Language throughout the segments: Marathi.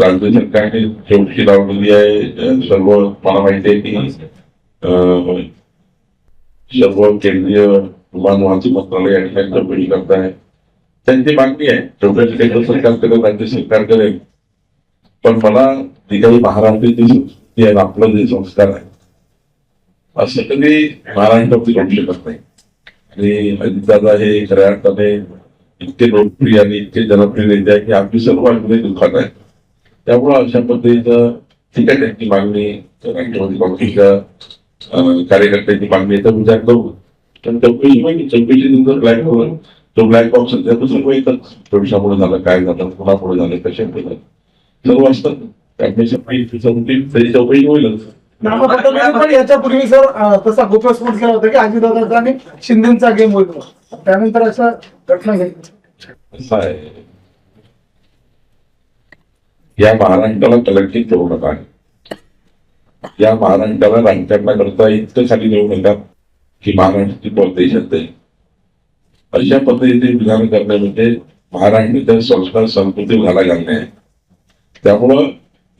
राज्य सरकारने चौकशी लावलेली आहे. सर्व मला माहिती आहे की सर्व केंद्रीय विमान वाहतूक मंत्रालय या ठिकाणी चौकशी करत आहे. त्यांची मागणी आहे चौकशी केंद्र सरकार करेल, राज्य सरकार करेल. पण मला जी काही महाराष्ट्राची संस्कृती आहे, आपलं जे संस्कार आहे, असं कधी महाराष्ट्रामध्ये घडू शकत नाही. आणि अजितदादा हे खऱ्या अर्थाने इतके लोकप्रिय आणि इतके जनप्रिय नेते आहे की आपली सर्व अनुभव दुःखात आहे. त्यामुळे अशा पद्धतीचं ठीक आहे, त्यांची मागणी राष्ट्रवादी काँग्रेसच्या कार्यकर्त्यांची मागणी याचा विचार करू. पण चौकशी नंतर ब्लॅक करून तो ब्लॅक बॉक्स सध्या सर्व येतात. भविष्यामुळे झालं, काय झालं, कोणापुढे झालं, कशापुढे सर्व असतात. त्याची चौकशी होईलच. पण याच्यापूर्वी सर तसा घोषवास केला होता की अजितदादांचा आणि शिंदेचा गेम होईल, त्यानंतर असं घटना घडली. असं आहे, या महाराष्ट्राला कलंकित करू नका. या महाराष्ट्राला राजकारणा करता इतकं खाली नेऊ नका की महाराष्ट्राची परदेशात आहे. अशा पद्धतीने विधान करणे म्हणजे महाराष्ट्राच्या संस्कार संस्कृती घाला घालणे आहे. त्यामुळं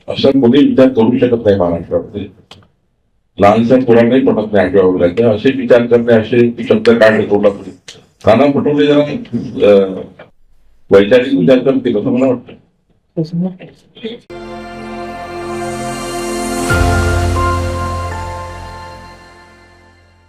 असा कोणी विचार करू शकत नाही महाराष्ट्रामध्ये. लहानसा पुराणही पडत नाही आठव्या वगैरे असे विचार करणे, असे शब्द काढले तोंडातून. नाना पटोले जरा वैचारिक विचार करतील असं मला वाटतं.